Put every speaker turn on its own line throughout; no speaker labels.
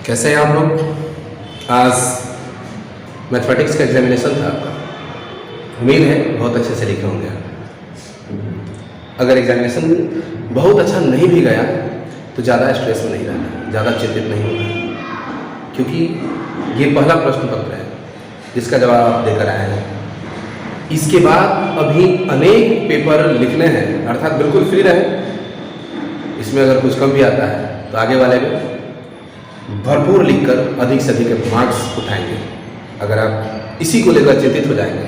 कैसे हैं आप लोग। आज मैथमेटिक्स का एग्जामिनेशन था आपका। उम्मीद है बहुत अच्छे से लिखे होंगे आप। अगर एग्जामिनेशन बहुत अच्छा नहीं भी गया तो ज़्यादा स्ट्रेस में नहीं रहना, ज़्यादा चिंतित नहीं होना, क्योंकि ये पहला प्रश्न पत्र है जिसका जवाब आप देकर आए हैं। इसके बाद अभी अनेक पेपर लिखने हैं, अर्थात बिल्कुल फ्री रहें। इसमें अगर कुछ कम भी आता है तो आगे वाले में भरपूर लिखकर अधिक से अधिक मार्क्स उठाएंगे। अगर आप इसी को लेकर चिंतित हो जाएंगे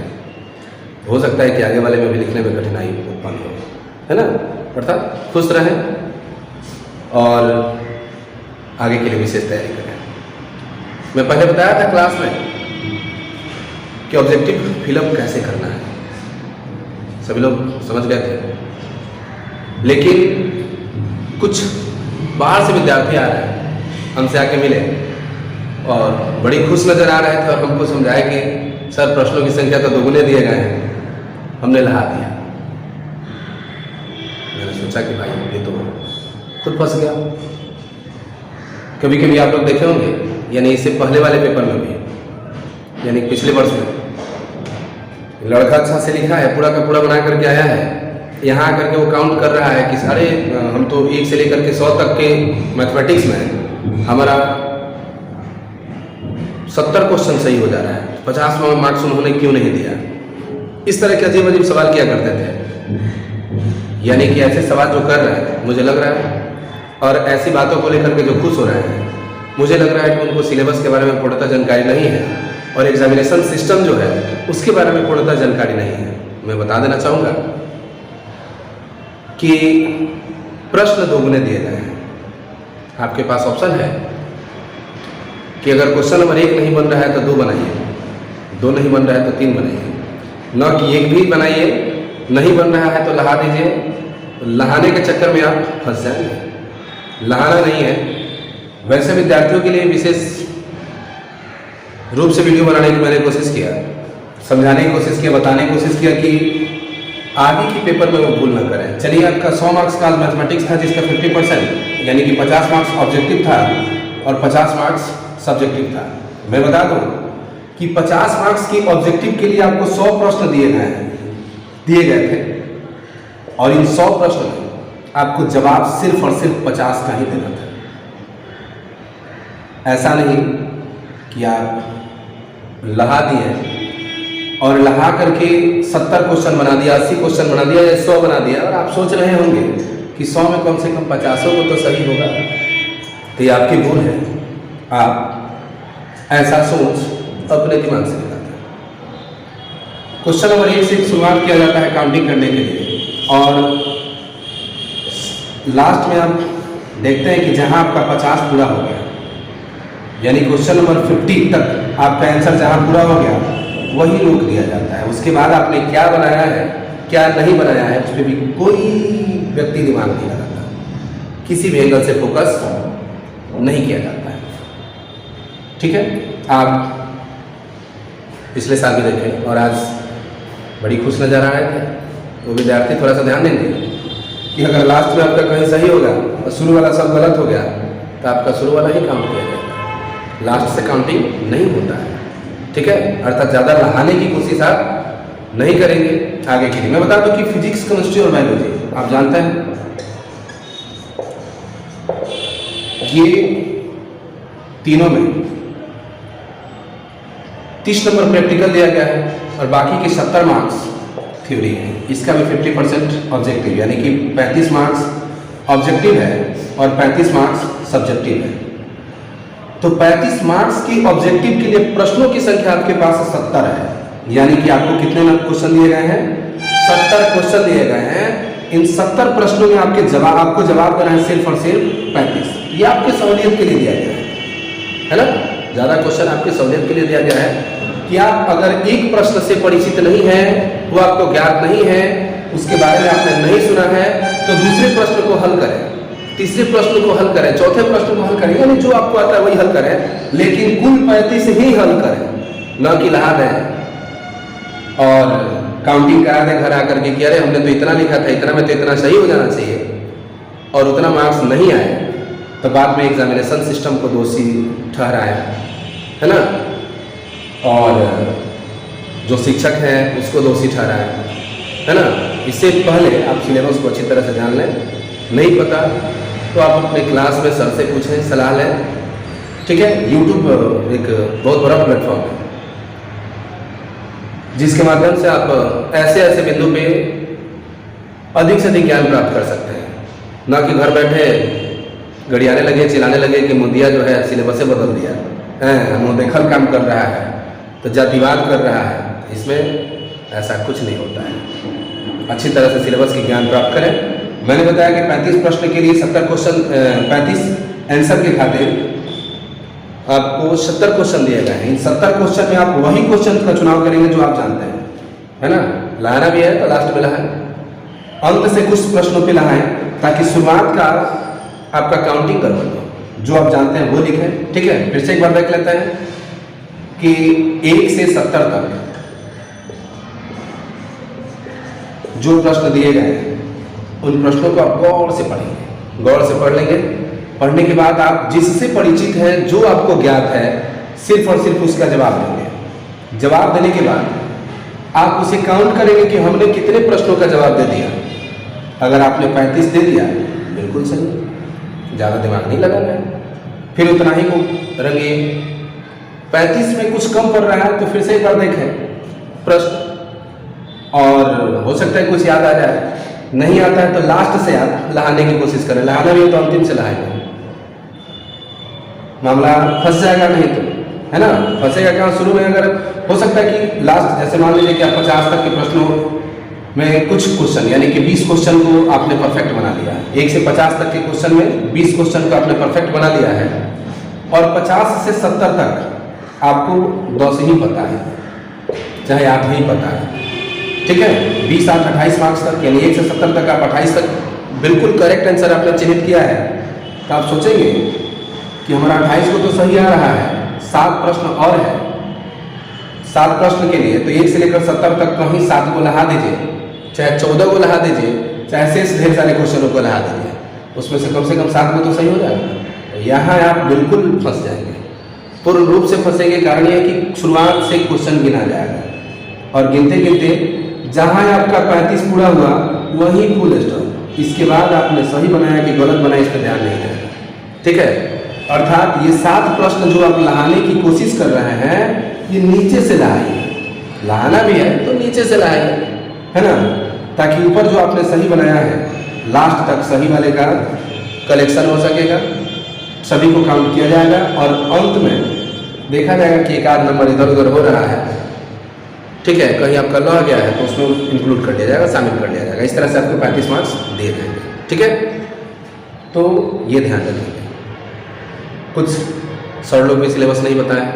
हो सकता है कि आगे वाले में भी लिखने में कठिनाई उत्पन्न हो, है ना। अर्थात खुश रहें और आगे के लिए विशेष तैयारी करें। मैं पहले बताया था क्लास में कि ऑब्जेक्टिव फिलअप कैसे करना है, सभी लोग समझ गए थे। लेकिन कुछ बाहर से विद्यार्थी आ रहे हैं, हमसे आके मिले और बड़ी खुश नज़र आ रहे थे और हमको समझाए कि सर प्रश्नों की संख्या तो दोगुने दिए गए हैं, हमने लहा दिया। मैंने सोचा कि भाई ये तो खुद फंस गया। कभी कभी आप लोग देखे होंगे, यानी इससे पहले वाले पेपर में भी, यानी पिछले वर्ष में लड़का अच्छा से लिखा है, पूरा का पूरा बना करके आया है, यहाँ आकर के वो काउंट कर रहा है कि सारे हम तो 1 से लेकर के 100 तक के मैथमेटिक्स में हमारा 70 क्वेश्चन सही हो जा रहा है, 50 मार्क्स उन्होंने क्यों नहीं दिया। इस तरह के अजीब अजीब सवाल किया करते थे। यानी कि ऐसे सवाल जो कर रहे हैं, मुझे लग रहा है, और ऐसी बातों को लेकर के जो खुश हो रहे हैं, मुझे लग रहा है कि उनको सिलेबस के बारे में पूर्णतः जानकारी नहीं है और एग्जामिनेशन सिस्टम जो है उसके बारे में पूर्णतः जानकारी नहीं है। मैं बता देना चाहूँगा कि प्रश्न दोगुने दिए गए हैं। आपके पास ऑप्शन है कि अगर क्वेश्चन नंबर 1 नहीं बन रहा है तो 2 बनाइए, 2 नहीं बन रहा है तो 3 बनाइए, न कि 1 भी बनाइए, नहीं बन रहा है तो लहा दीजिए। लहाने के चक्कर में आप फंस जाएंगे। लहाना नहीं है। वैसे विद्यार्थियों के लिए विशेष रूप से वीडियो बनाने की मैंने कोशिश किया, समझाने की कोशिश किया, बताने की कोशिश किया कि आगे के पेपर में वो भूल न करें। चलिए, आपका 100 मार्क्स का मैथमेटिक्स था जिसका 50% यानी कि 50 मार्क्स ऑब्जेक्टिव था और 50 मार्क्स सब्जेक्टिव था। मैं बता दूं कि 50 मार्क्स की ऑब्जेक्टिव के लिए आपको 100 प्रश्न दिए गए थे और इन 100 प्रश्न में आपको जवाब सिर्फ और सिर्फ 50 का ही देना था। ऐसा नहीं कि आप लहा दिए और लहा करके 70 क्वेश्चन बना दिया, 80 क्वेश्चन बना दिया या 100 बना दिया, और आप सोच रहे होंगे कि 100 में कम से कम 50 को तो सही होगा। तो ये आपकी भूल है। आप ऐसा सोच अपने दिमाग से निकालते हैं। क्वेश्चन नंबर 1 से शुरुआत किया जाता है काउंटिंग करने के लिए, और लास्ट में आप देखते हैं कि जहां आपका 50 पूरा हो गया, यानी क्वेश्चन नंबर 50 तक आपका आंसर जहां पूरा हो गया वही रोक दिया जाता है। उसके बाद आपने क्या बनाया है क्या नहीं बनाया है उस पर भी कोई व्यक्ति दिमाग नहीं लगाता, किसी भी एंगल से फोकस नहीं किया जाता है। ठीक है, आप पिछले साल भी देखें और आज बड़ी खुश नजर आ रहे थे। वो विद्यार्थी थोड़ा सा ध्यान देंगे कि अगर लास्ट में आपका कहीं सही होगा और शुरू वाला सब गलत हो गया तो आपका शुरू वाला ही काउंट किया जाएगा, लास्ट से काउंटिंग नहीं होता है। ठीक है, अर्थात ज़्यादा लहाने की कोशिश आप नहीं करेंगे आगे के लिए। मैं बता दूं कि फिजिक्स, केमिस्ट्री और बायोलॉजी आप जानते हैं ये तीनों में 30 नंबर प्रैक्टिकल दिया गया है और बाकी के 70 मार्क्स थ्योरी है। इसका भी 50% ऑब्जेक्टिव, यानी कि 35 मार्क्स ऑब्जेक्टिव है और 35 मार्क्स सब्जेक्टिव है। तो 35 मार्क्स की ऑब्जेक्टिव के लिए प्रश्नों की संख्या आपके पास 70 है, यानी कि आपको कितने क्वेश्चन दिए गए हैं? 70 क्वेश्चन दिए गए हैं। इन 70 प्रश्नों में आपको जवाब देना है सिर्फ और सिर्फ 35। ये आपके सहूलियत के लिए दिया गया है ना। ज़्यादा क्वेश्चन आपके सहूलियत के लिए दिया गया है कि आप अगर एक प्रश्न से परिचित नहीं है, वो आपको ज्ञात नहीं है, उसके बारे में आपने नहीं सुना है, तो दूसरे प्रश्न को हल करें, तीसरे प्रश्न को हल करें, चौथे प्रश्न को हल करें, यानी जो आपको आता है वही हल करें, लेकिन कुल 35 ही हल करें, न कि लहा दें और काउंटिंग करा दें घर आकर के कि अरे हमने तो इतना लिखा था, इतना में तो इतना सही हो जाना चाहिए और उतना मार्क्स नहीं आए तो बाद में एग्जामिनेशन सिस्टम को दोषी ठहराया, है ना, और जो शिक्षक हैं उसको दोषी ठहराया, है ना। इससे पहले आप सिलेबस को अच्छी तरह से जान लें। नहीं पता तो आप अपने क्लास में सर से पूछें, सलाह लें, ठीक है। यूट्यूब एक बहुत बड़ा प्लेटफॉर्म है जिसके माध्यम से आप ऐसे ऐसे बिंदु पे अधिक से अधिक ज्ञान प्राप्त कर सकते हैं, ना कि घर बैठे घड़ियाने लगे, चिल्लाने लगे कि मोदिया जो है सिलेबस से बदल दिया है, मुंहदेखल काम कर रहा है, तो जातिवाद कर रहा है। इसमें ऐसा कुछ नहीं होता है। अच्छी तरह से सिलेबस की ज्ञान प्राप्त करें। मैंने बताया कि 35 प्रश्न के लिए 70 क्वेश्चन, 35 आंसर के खातिर आपको 70 क्वेश्चन दिए गए हैं। इन 70 क्वेश्चन में आप वही क्वेश्चन का चुनाव करेंगे जो आप जानते हैं, है ना। लाना भी है तो लास्ट में लाएं, अंत से कुछ प्रश्नों पे लाएं, ताकि शुरुआत का आपका काउंटिंग कर लो, जो आप जानते हैं वो लिखें, ठीक है। फिर से एक बार देख लेते हैं कि 1 से 70 तक जो प्रश्न दिए गए हैं उन प्रश्नों को आप गौर से पढ़ेंगे, गौर से पढ़ लेंगे। पढ़ने के बाद आप जिससे परिचित हैं, जो आपको ज्ञात है, सिर्फ और सिर्फ उसका जवाब देंगे। जवाब देने के बाद आप उसे काउंट करेंगे कि हमने कितने प्रश्नों का जवाब दे दिया। अगर आपने 35 दे दिया, बिल्कुल सही, ज़्यादा दिमाग नहीं लगाना है, फिर उतना ही को रंगिए। 35 में कुछ कम पड़ रहा है तो फिर से एक बार देखें प्रश्न, और हो सकता है कुछ याद आ जाए, नहीं आता है तो लास्ट से याद लहाने की कोशिश करें। लहाना भी तो अंतिम से लहाएंगे, मामला फंस जाएगा नहीं तो, है ना। फंसेगा क्या, शुरू में अगर हो सकता है कि लास्ट, जैसे मान लीजिए कि आप 50 तक के प्रश्नों में कुछ क्वेश्चन यानी कि 20 क्वेश्चन को आपने परफेक्ट बना लिया, 1 से 50 तक के क्वेश्चन में 20 क्वेश्चन को आपने परफेक्ट बना लिया है, और 50 से 70 तक आपको 10 ही पता है, चाहे 8 ही पता है, ठीक है। 20, 8, 28 मार्क्स तक, यानी 1 से 70 तक आप 28 तक बिल्कुल करेक्ट आंसर आपने चिन्हित किया है, तो आप सोचेंगे कि हमारा 28 को तो सही आ रहा है, 7 प्रश्न और है। 7 प्रश्न के लिए तो 1 से लेकर 70 तक कहीं 7 को लहा दीजिए, चाहे 14 को लहा दीजिए, चाहे शेष ढेर सारे क्वेश्चनों को लहा दीजिए, उसमें से कम 7 को तो सही हो जाएगा। यहाँ आप बिल्कुल फंस जाएंगे, पूर्ण रूप से फंसेंगे। कारण यह है कि शुरुआत से क्वेश्चन गिना जाएगा, और गिनते गिनते जहाँ आपका 35 पूरा हुआ वहीं फुल स्टॉप। इसके बाद आपने सही बनाया कि गलत बनाया, इस पर ध्यान नहीं देगा, ठीक है। अर्थात ये 7 प्रश्न जो आप लहाने की कोशिश कर रहे हैं, ये नीचे से लहाइए। लहाना भी है तो नीचे से लहाइए, है ना, ताकि ऊपर जो आपने सही बनाया है लास्ट तक सही वाले का कलेक्शन हो सकेगा, सभी को काउंट किया जाएगा, और अंत में देखा जाएगा कि एक आध नंबर इधर उधर हो रहा है, ठीक है, कहीं आपका लह गया है तो उसमें इंक्लूड कर दिया जाएगा, शामिल कर लिया जाएगा। इस तरह से आपको 35 मार्क्स दिए जाएंगे, ठीक है। तो ये ध्यान रखेंगे। कुछ सर लोग भी सिलेबस नहीं बताया,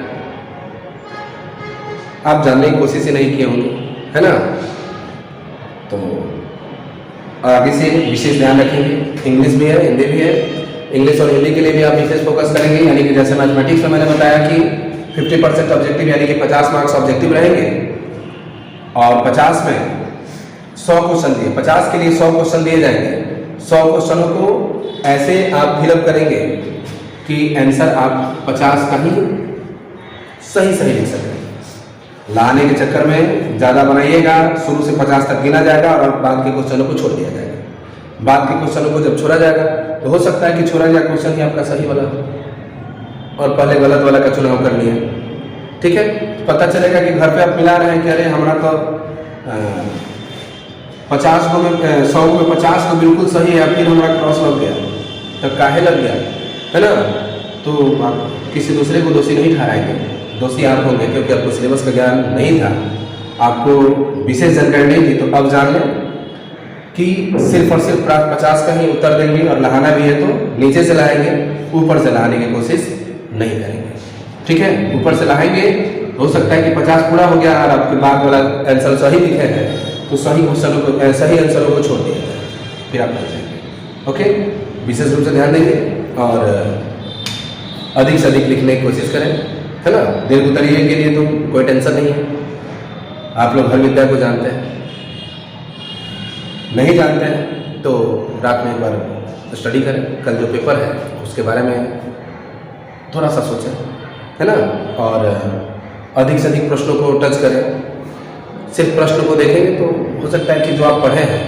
आप जानने की कोशिश ही नहीं किए होंगे, है ना। तो आगे से विशेष ध्यान रखेंगे। इंग्लिश भी है, हिंदी भी है। इंग्लिश और हिंदी के लिए भी आप विशेष फोकस करेंगे, यानी कि जैसे मैथमेटिक्स में मैंने बताया कि 50% ऑब्जेक्टिव, यानी कि 50 मार्क्स ऑब्जेक्टिव रहेंगे, और 50 में 100 क्वेश्चन दिए, 50 के लिए 100 क्वेश्चन दिए जाएंगे। 100 क्वेश्चनों को ऐसे आप फिलअप करेंगे कि आंसर आप 50 का ही सही लिख सकें। लाने के चक्कर में ज़्यादा बनाइएगा, शुरू से 50 तक गिना जाएगा और बाद के क्वेश्चनों को छोड़ दिया जाएगा। बाद के क्वेश्चनों को जब छोड़ा जाएगा तो हो सकता है कि छोड़ा गया क्वेश्चन ही आपका सही वाला और पहले गलत वाला का चुनाव कर लिया, ठीक है। पता चलेगा कि घर पे आप मिला रहे हैं कि अरे हमारा तो 50 को में 100 में 50 को बिल्कुल सही है, फिर हमारा क्रॉस लग गया, तब काहे लग गया, है ना। तो आप किसी दूसरे को दोषी नहीं ठहराएंगे, दोषी आप होंगे, क्योंकि आपको सिलेबस का ज्ञान नहीं था, आपको विशेष जानकारी नहीं थी। तो अब जान लें कि सिर्फ और सिर्फ 50 का ही उत्तर देंगे, और लहाना भी है तो नीचे से लाएंगे, ऊपर से लाने की कोशिश नहीं करेंगे, ठीक है। ऊपर से लाएंगे, हो सकता है कि 50 पूरा हो गया और आपके बाद वाला आंसर सही लिखे हैं, तो सही क्वेश्चनों को, सही आंसरों को छोड़ दिया जाए, फिर आप कर जाएंगे, ओके। विशेष रूप से ध्यान देंगे और अधिक से अधिक लिखने की कोशिश करें, है ना। दीर्घ उत्तरीय के लिए तो कोई टेंशन नहीं है, आप लोग हर विद्या को जानते हैं। नहीं जानते हैं तो रात में एक बार स्टडी करें, कल जो पेपर है उसके बारे में थोड़ा सा सोचें, है ना, और अधिक से अधिक प्रश्नों को टच करें। सिर्फ प्रश्न को देखेंगे तो हो सकता है कि जो आप पढ़े हैं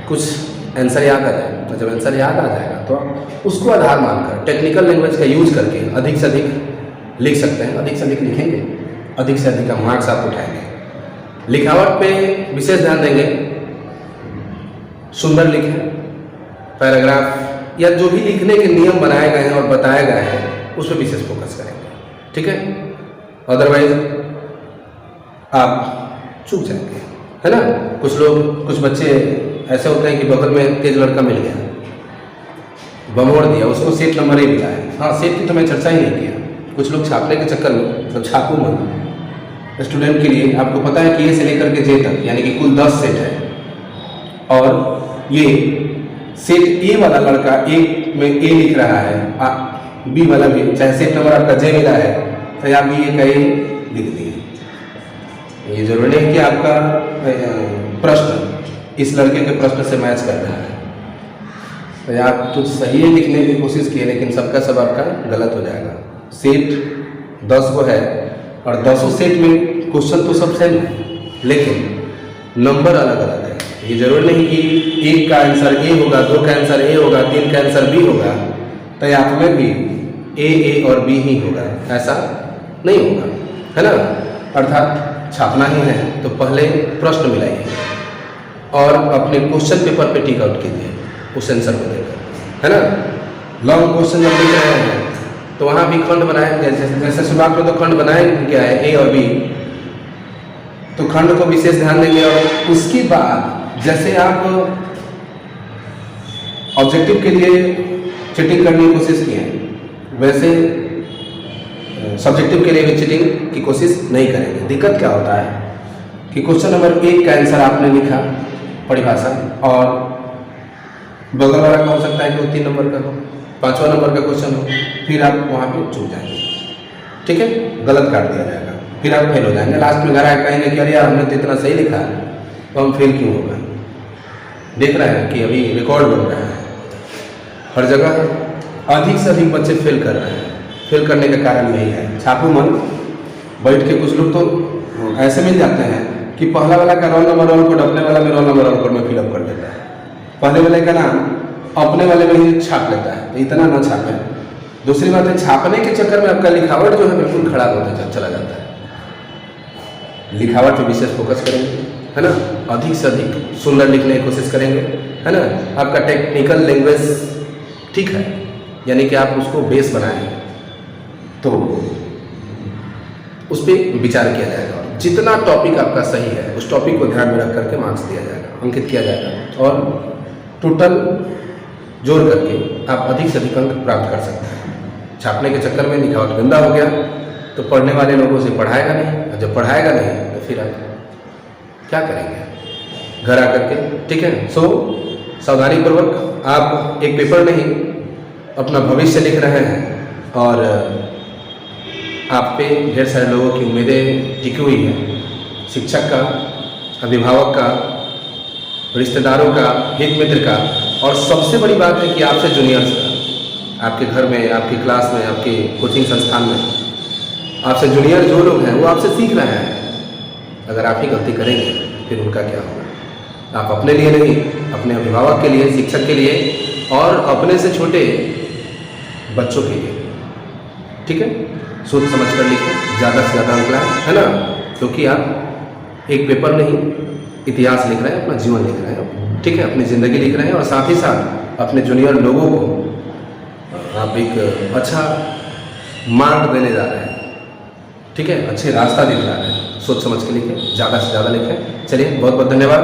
कुछ आंसर याद आ जाए, तो जब आंसर याद आ जाएगा तो आप उसको आधार मानकर टेक्निकल लैंग्वेज का यूज करके अधिक से अधिक लिख सकते हैं। अधिक से अधिक लिखेंगे, अधिक से अधिक का मार्क्स आप उठाएंगे। लिखावट पे विशेष ध्यान देंगे, सुंदर लिखें, पैराग्राफ या जो भी लिखने के नियम बनाए गए हैं और बताए गए हैं उस पर विशेष फोकस करेंगे, ठीक है। अदरवाइज आप चूक जाएंगे, है ना। कुछ बच्चे ऐसे होते हैं कि बगल में तेज लड़का मिल गया, बमोड़ दिया, उसको सेट नंबर ही मिला है। हाँ, सेट की तो मैं चर्चा ही नहीं किया। कुछ लोग छापने के चक्कर में, मतलब छापू मत। स्टूडेंट के लिए आपको पता है कि ए से लेकर के जे तक यानी कि कुल 10 सेट है, और ये सेट ए वाला लड़का ए में ए लिख रहा है, बी वाला भी, चाहे सेट नंबर आपका जे मिला है तो आप बी ए का ए लिख दिए। ये जरूरी नहीं कि आपका प्रश्न इस लड़के के प्रश्न से मैच कर रहा है, तो आप तो सही लिखने की कोशिश किए लेकिन सबका सब आपका गलत हो जाएगा। सेट 10 को है और 10 सेट में क्वेश्चन तो सब सेम है लेकिन नंबर अलग अलग है। ये जरूरी नहीं कि एक का आंसर ए होगा, 2 का आंसर ए होगा, 3 का आंसर बी होगा, तो आप में भी ए और बी ही होगा, ऐसा नहीं होगा, है ना। अर्थात छापना ही है तो पहले प्रश्न मिलाइए और अपने क्वेश्चन पेपर पे टिक आउट कीजिए उस आंसर को देखकर, है ना। लॉन्ग क्वेश्चन जब लिख रहे हैं तो वहाँ भी खंड बनाए, जैसे शुरुआत में तो खंड बनाए क्या है, ए और बी, तो खंड को विशेष ध्यान देंगे। और उसके बाद जैसे आप ऑब्जेक्टिव के लिए चीटिंग करने की कोशिश किए वैसे सब्जेक्टिव के लिए भी चीटिंग की कोशिश नहीं करेंगे। दिक्कत क्या होता है कि क्वेश्चन नंबर 1 का आंसर आपने लिखा परिभाषा, और बगल वाला का हो सकता है कि वो 3 नंबर का हो, 5वां नंबर का क्वेश्चन हो, फिर आप वहाँ पे चूक जाएंगे, ठीक है, गलत काट दिया जाएगा, फिर आप फेल हो जाएंगे। लास्ट में घर आए कहेंगे कि अरे यार हमने तो इतना सही लिखा है तो हम फेल क्यों हो गए। देख रहे हैं कि अभी रिकॉर्ड बन रहा है, हर जगह अधिक से अधिक बच्चे फेल कर रहे हैं। फेल करने का कारण यही है, छापू मन बैठ के। कुछ लोग तो ऐसे मिल जाते हैं कि पहला वाला का रोल नंबर रोल कोड अपने वाला में रोल नंबर रोल कोड में फिलअप कर देता है, पहले वाले का नाम अपने वाले में ही छाप लेता है, तो इतना ना छापे। दूसरी बात है, छापने के चक्कर में आपका लिखावट जो है बिल्कुल खराब होता चला जाता है। लिखावट पे विशेष फोकस करेंगे, है ना, अधिक से अधिक सुंदर लिखने की कोशिश करेंगे, है ना। आपका टेक्निकल लैंग्वेज ठीक है, यानी कि आप उसको बेस बनाएंगे तो उस पर विचार किया जाएगा। जितना टॉपिक आपका सही है उस टॉपिक को ध्यान में रख करके मार्क्स दिया जाएगा, अंकित किया जाएगा, और टोटल जोड़ करके आप अधिक से अधिक अंक प्राप्त कर सकते हैं। छापने के चक्कर में लिखावट गंदा हो गया तो पढ़ने वाले लोगों से पढ़ाएगा नहीं, और जब पढ़ाएगा नहीं तो फिर आप क्या करेंगे घर आकर के, ठीक है। सो सावधानीपूर्वक आप एक पेपर नहीं अपना भविष्य लिख रहे हैं, और आप पे ढेर सारे लोगों की उम्मीदें टिकी हुई हैं, शिक्षक का, अभिभावक का, रिश्तेदारों का, हित मित्र का, और सबसे बड़ी बात है कि आपसे जूनियर्स का। आपके घर में, आपकी क्लास में, आपके कोचिंग संस्थान में आपसे जूनियर जो लोग हैं वो आपसे सीख रहे हैं। अगर आप ही गलती करेंगे फिर उनका क्या होगा। आप अपने लिए नहीं, अपने अभिभावक के लिए, शिक्षक के लिए, और अपने से छोटे बच्चों के लिए, ठीक है। सोच समझ कर लिखें, ज़्यादा से ज़्यादा अंक लाएं, है ना, क्योंकि आप एक पेपर नहीं इतिहास लिख रहे हैं, अपना जीवन लिख रहे हैं, ठीक है, अपनी ज़िंदगी लिख रहे हैं, और साथ ही साथ अपने जूनियर लोगों को आप एक अच्छा मार्ग देने जा रहे हैं, ठीक है, अच्छे रास्ता दिखा रहे हैं। सोच समझ के लिखें, ज़्यादा से ज़्यादा लिखें। चलिए, बहुत बहुत धन्यवाद।